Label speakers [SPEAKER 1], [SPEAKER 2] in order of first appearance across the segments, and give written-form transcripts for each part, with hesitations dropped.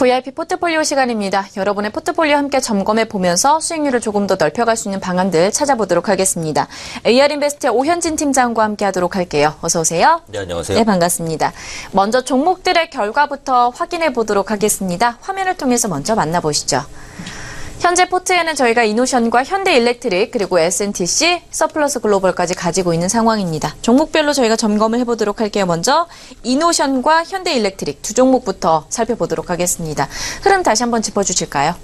[SPEAKER 1] VIP 포트폴리오 시간입니다. 여러분의 포트폴리오 함께 점검해 보면서 수익률을 조금 더 넓혀갈 수 있는 방안들 찾아보도록 하겠습니다. AR인베스트의 오현진 팀장과 함께 하도록 할게요. 어서 오세요.
[SPEAKER 2] 네, 안녕하세요.
[SPEAKER 1] 네, 반갑습니다. 먼저 종목들의 결과부터 확인해 보도록 하겠습니다. 화면을 통해서 먼저 만나보시죠. 현재 포트에는 저희가 이노션과 현대일렉트릭 그리고 S&TC, 서플러스 글로벌까지 가지고 있는 상황입니다. 종목별로 저희가 점검을 해보도록 할게요. 먼저 이노션과 현대일렉트릭 두 종목부터 살펴보도록 하겠습니다. 흐름 다시 한번 짚어주실까요?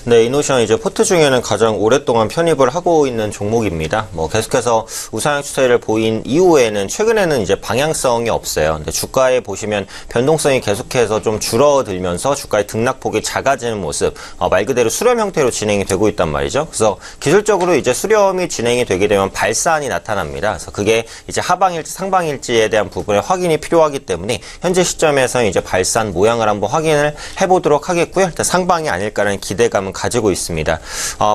[SPEAKER 2] 네, 이노션 이제 포트 중에는 가장 오랫동안 편입을 하고 있는 종목입니다. 계속해서 우상향 추세를 보인 이후에는 최근에는 이제 방향성이 없어요. 근데 주가에 보시면 변동성이 계속해서 좀 줄어들면서 주가의 등락폭이 작아지는 모습, 말 그대로 수렴 형태로 진행이 되고 있단 말이죠. 그래서 기술적으로 이제 수렴이 진행이 되게 되면 발산이 나타납니다. 그래서 그게 이제 하방일지 상방일지에 대한 부분의 확인이 필요하기 때문에 현재 시점에서 이제 발산 모양을 한번 확인을 해보도록 하겠고요. 일단 상방이 아닐까라는 기대감은 가지고 있습니다.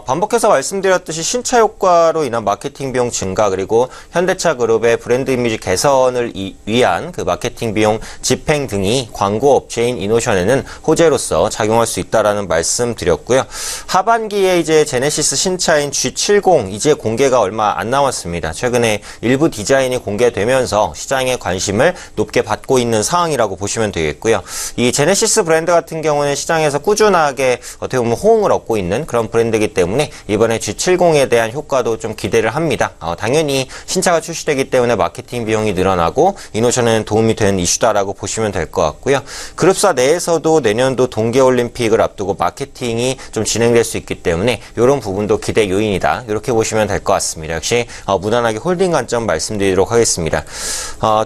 [SPEAKER 2] 반복해서 말씀드렸듯이 신차 효과로 인한 마케팅 비용 증가 그리고 현대차 그룹의 브랜드 이미지 개선을 위한 그 마케팅 비용 집행 등이 광고 업체인 이노션에는 호재로서 작용할 수 있다라는 말씀 드렸고요. 하반기에 이제 제네시스 신차인 G70 이제 공개가 얼마 안 남았습니다. 최근에 일부 디자인이 공개되면서 시장의 관심을 높게 받고 있는 상황이라고 보시면 되겠고요. 이 제네시스 브랜드 같은 경우는 시장에서 꾸준하게 어떻게 보면 호응을 얻고 있는 그런 브랜드이기 때문에 이번에 G70에 대한 효과도 좀 기대를 합니다. 당연히 신차가 출시되기 때문에 마케팅 비용이 늘어나고 이노션에는 도움이 되는 이슈다라고 보시면 될 것 같고요. 그룹사 내에서도 내년도 동계올림픽을 앞두고 마케팅이 좀 진행될 수 있기 때문에 이런 부분도 기대 요인이다. 이렇게 보시면 될 것 같습니다. 역시 무난하게 홀딩 관점 말씀드리도록 하겠습니다.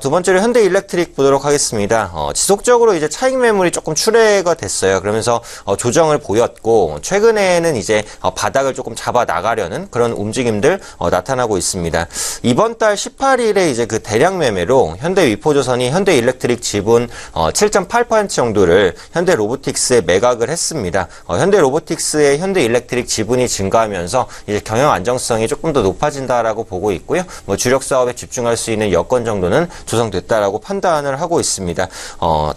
[SPEAKER 2] 두 번째로 현대일렉트릭 보도록 하겠습니다. 지속적으로 이제 차익 매물이 조금 출회가 됐어요. 그러면서 조정을 보였고 최근에는 이제 바닥을 조금 잡아 나가려는 그런 움직임들 나타나고 있습니다. 이번 달 18일에 이제 그 대량 매매로 현대위포조선이 현대일렉트릭 지분 7.8% 정도를 현대로보틱스에 매각을 했습니다. 현대로보틱스의 현대일렉트릭 지분이 증가하면서 이제 경영 안정성이 조금 더 높아진다라고 보고 있고요. 주력 사업에 집중할 수 있는 여건 정도는 조성됐다라고 판단을 하고 있습니다.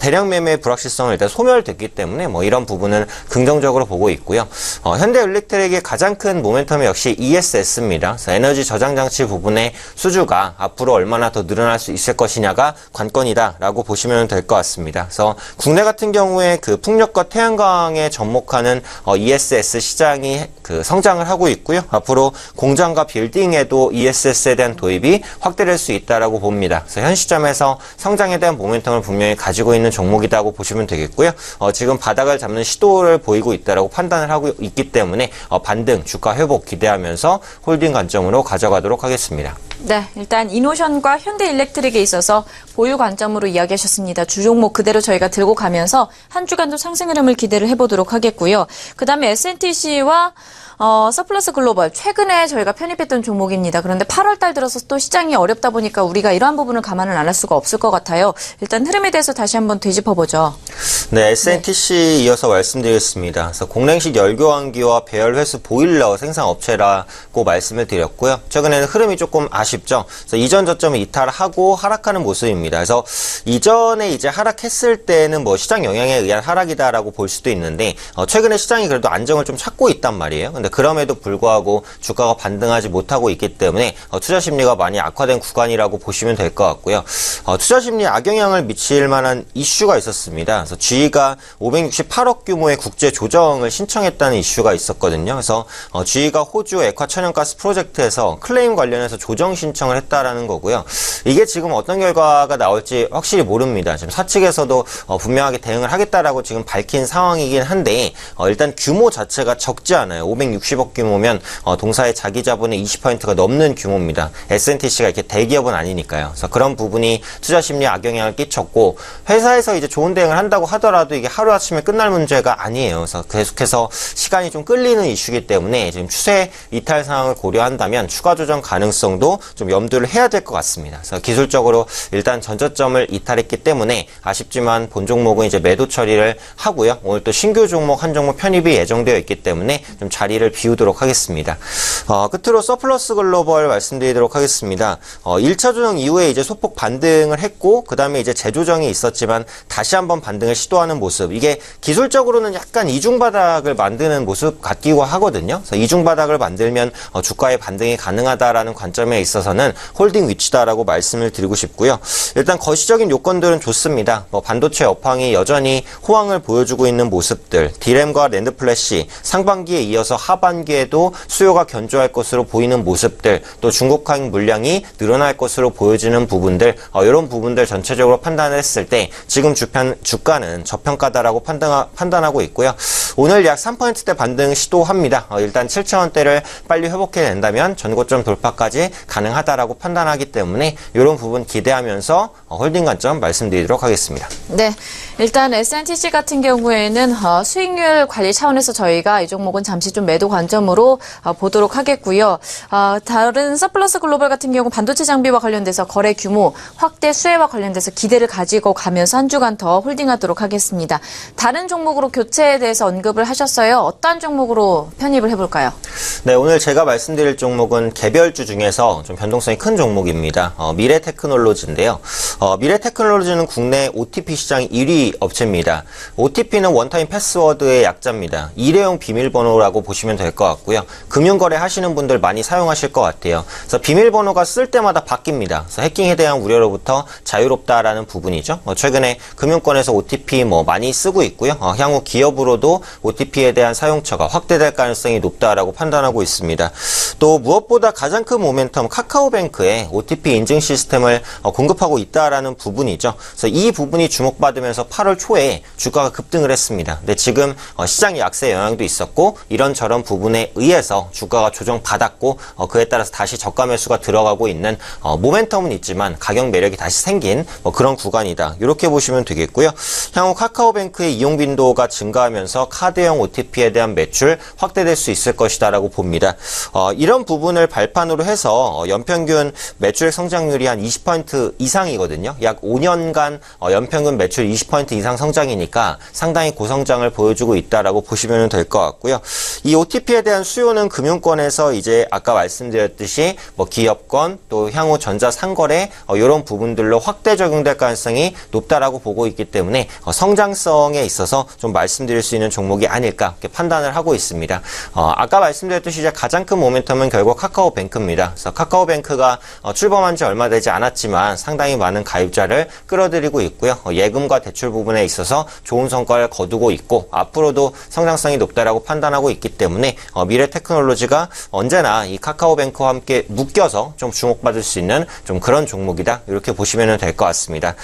[SPEAKER 2] 대량 매매 불확실성은 일단 소멸됐기 때문에 이런 부분은 긍정적으로 보고 있고요. 현대일렉트릭의 가장 큰 모멘텀이 역시 ESS입니다. 그래서 에너지 저장 장치 부분의 수주가 앞으로 얼마나 더 늘어날 수 있을 것이냐가 관건이다라고 보시면 될 것 같습니다. 그래서 국내 같은 경우에 그 풍력과 태양광에 접목하는 ESS 시장이 그 성장을 하고 있고요. 앞으로 공장과 빌딩에도 ESS에 대한 도입이 확대될 수 있다라고 봅니다. 그래서 현 시점에서 성장에 대한 모멘텀을 분명히 가지고 있는 종목이라고 보시면 되겠고요. 지금 바닥을 잡는 시도를 보이고 있다라고 판단을 하고 있기 때문에 반등, 주가 회복 기대하면서 홀딩 관점으로 가져가도록 하겠습니다.
[SPEAKER 1] 네, 일단 이노션과 현대일렉트릭에 있어서 보유 관점으로 이야기하셨습니다. 주종목 그대로 저희가 들고 가면서 한 주간도 상승 흐름을 기대를 해보도록 하겠고요. 그 다음에 S&TC와 서플러스 글로벌 최근에 저희가 편입했던 종목입니다. 그런데 8월 달 들어서 또 시장이 어렵다 보니까 우리가 이러한 부분을 감안을 안 할 수가 없을 것 같아요. 일단 흐름에 대해서 다시 한번 되짚어보죠.
[SPEAKER 2] 네, S&TC 이어서 말씀드리겠습니다. 그래서 공랭식 열교환기와 배열회수 보일러 생산업체라고 말씀을 드렸고요. 최근에는 흐름이 조금 아쉽죠. 그래서 이전 저점을 이탈하고 하락하는 모습입니다. 그래서 이전에 이제 하락했을 때는 시장 영향에 의한 하락이다라고 볼 수도 있는데 최근에 시장이 그래도 안정을 좀 찾고 있단 말이에요. 근데 그럼에도 불구하고 주가가 반등하지 못하고 있기 때문에 투자 심리가 많이 악화된 구간이라고 보시면 될 것 같고요. 투자 심리에 악영향을 미칠 만한 이슈가 있었습니다. 그래서 GE가 568억 규모의 국제 조정을 신청했다는 이슈가 있었거든요. 그래서 GE가 호주 액화 천연가스 프로젝트에서 클레임 관련해서 조정 신청을 했다라는 거고요. 이게 지금 어떤 결과가 나올지 확실히 모릅니다. 지금 사측에서도 분명하게 대응을 하겠다라고 지금 밝힌 상황이긴 한데 일단 규모 자체가 적지 않아요. 560억 규모면 동사의 자기 자본의 20%가 넘는 규모입니다. S&TC가 이렇게 대기업은 아니니까요. 그래서 그런 부분이 투자 심리에 악영향을 끼쳤고 회사에서 이제 좋은 대응을 한다고 하더라도 이게 하루아침에 끝날 문제가 아니에요. 그래서 계속해서 시간이 좀 끌리는 이슈이기 때문에 지금 추세 이탈 상황을 고려한다면 추가 조정 가능성도 좀 염두를 해야 될 것 같습니다. 그래서 기술적으로 일단 전저점을 이탈했기 때문에 아쉽지만 본 종목은 이제 매도 처리를 하고요. 오늘 또 신규 종목 한 종목 편입이 예정되어 있기 때문에 좀 자리를 자리를 비우도록 하겠습니다. 끝으로 서플러스 글로벌 말씀드리도록 하겠습니다. 1차 조정 이후에 이제 소폭 반등을 했고, 그 다음에 이제 재조정이 있었지만 다시 한번 반등을 시도하는 모습. 이게 기술적으로는 약간 이중바닥을 만드는 모습 같기도 하거든요. 그래서 이중바닥을 만들면 주가의 반등이 가능하다라는 관점에 있어서는 홀딩 위치다라고 말씀을 드리고 싶고요. 일단 거시적인 요건들은 좋습니다. 반도체 업황이 여전히 호황을 보여주고 있는 모습들, D램과 랜드 플래시, 상반기에 이어서 하반기에도 수요가 견조할 것으로 보이는 모습들, 또 중국항 물량이 늘어날 것으로 보여지는 부분들, 이런 부분들 전체적으로 판단을 했을 때 지금 주가는 저평가다라고 판단하고 있고요. 오늘 약 3%대 반등 시도합니다. 일단 7,000원대를 빨리 회복해낸다면 전고점 돌파까지 가능하다라고 판단하기 때문에 이런 부분 기대하면서 홀딩 관점 말씀드리도록 하겠습니다.
[SPEAKER 1] 네, 일단 SNTC 같은 경우에는 수익률 관리 차원에서 저희가 이 종목은 잠시 좀 매도 관점으로 보도록 하겠고요. 다른 서플러스 글로벌 같은 경우 반도체 장비와 관련돼서 거래 규모 확대 수혜와 관련돼서 기대를 가지고 가면서 한 주간 더 홀딩하도록 하겠습니다. 다른 종목으로 교체에 대해서 언급을 하셨어요. 어떤 종목으로 편입을 해볼까요?
[SPEAKER 2] 네, 오늘 제가 말씀드릴 종목은 개별주 중에서 좀 변동성이 큰 종목입니다. 미래테크놀로지인데요. 미래테크놀로지는 국내 OTP 시장 1위 업체입니다. OTP는 원타임 패스워드의 약자입니다. 일회용 비밀번호라고 보시면 될 것 같고요. 금융거래 하시는 분들 많이 사용하실 것 같아요. 그래서 비밀번호가 쓸 때마다 바뀝니다. 그래서 해킹에 대한 우려로부터 자유롭다라는 부분이죠. 최근에 금융권에서 OTP 많이 쓰고 있고요. 향후 기업으로도 OTP에 대한 사용처가 확대될 가능성이 높다라고 판단하고 있습니다. 또 무엇보다 가장 큰 모멘텀 카카오뱅크에 OTP 인증 시스템을 공급하고 있다라는 부분이죠. 그래서 이 부분이 주목받으면서 8월 초에 주가가 급등을 했습니다. 근데 지금 시장 약세 영향도 있었고 이런저런 부분에 의해서 주가가 조정받았고 그에 따라서 다시 저가 매수가 들어가고 있는 모멘텀은 있지만 가격 매력이 다시 생긴 그런 구간이다. 이렇게 보시면 되겠고요. 향후 카카오뱅크의 이용 빈도가 증가하면서 카드형 OTP에 대한 매출 확대될 수 있을 것이다라고 봅니다. 이런 부분을 발판으로 해서 연평균 매출 성장률이 한 20% 이상이거든요. 약 5년간 연평균 매출 20% 이상 성장이니까 상당히 고성장을 보여주고 있다라고 보시면 될 것 같고요. 이 OTP에 대한 수요는 금융권에서 이제 아까 말씀드렸듯이 기업권 또 향후 전자 상거래 이런 부분들로 확대 적용될 가능성이 높다라고 보고 있기 때문에 성장성에 있어서 좀 말씀드릴 수 있는 종목이 아닐까 이렇게 판단을 하고 있습니다. 아까 말씀드렸듯이 이제 가장 큰 모멘텀은 결국 카카오뱅크입니다. 그래서 카카오뱅크가 출범한 지 얼마 되지 않았지만 상당히 많은 가입자를 끌어들이고 있고요. 예금과 대출 부분에 있어서 좋은 성과를 거두고 있고 앞으로도 성장성이 높다라고 판단하고 있기 때문에 미래테크놀로지가 언제나 이 카카오뱅크와 함께 묶여서 좀 주목받을 수 있는 좀 그런 종목이다. 이렇게 보시면 될 것 같습니다.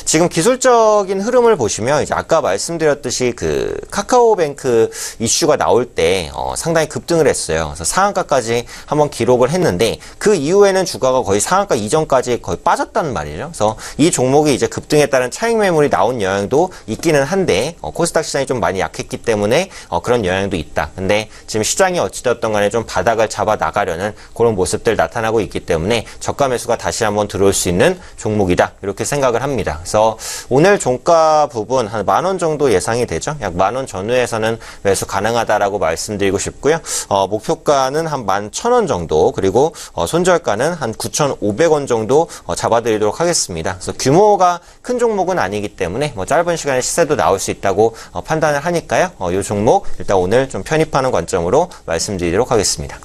[SPEAKER 2] 지금 기술적인 흐름을 보시면 이제 아까 말씀드렸듯이 그 카카오뱅크 이슈가 나올 때 상당히 급등을 했어요. 그래서 상한가까지 한번 기록을 했는데 그 이후에는 주가가 거의 상한가 이전까지 거의 빠졌단 말이죠. 그래서 이 종목이 이제 급등에 따른 차익 매물이 나온 영향도 있기는 한데 코스닥 시장이 좀 많이 약했기 때문에 그런 영향도 있다. 근데 지금 시장이 어찌되었던 간에 좀 바닥을 잡아 나가려는 그런 모습들 나타나고 있기 때문에 저가 매수가 다시 한번 들어올 수 있는 종목이다. 이렇게 생각을 합니다. 그래서 오늘 종가 부분 한 10,000원 정도 예상이 되죠. 약 10,000원 전후에서는 매수 가능하다라고 말씀드리고 싶고요. 목표가는 한 11,000원 정도 그리고 손절가는 한 9,500원 정도 잡아드리도록 하겠습니다. 그래서 규모가 큰 종목은 아니기 때문에 짧은 시간에 시세도 나올 수 있다고 판단을 하니까요. 이 종목 일단 오늘 좀 편입하는 관점으로 말씀드리도록 하겠습니다.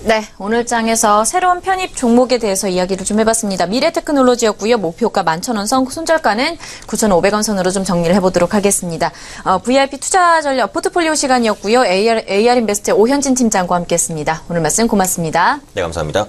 [SPEAKER 1] 네, 오늘 장에서 새로운 편입 종목에 대해서 이야기를 좀 해봤습니다. 미래테크놀로지였고요. 목표가 11,000원 선, 손절가는 9,500원 선으로 좀 정리를 해보도록 하겠습니다. VIP 투자 전략 포트폴리오 시간이었고요. AR 인베스트의 오현진 팀장과 함께했습니다. 오늘 말씀 고맙습니다.
[SPEAKER 2] 네, 감사합니다.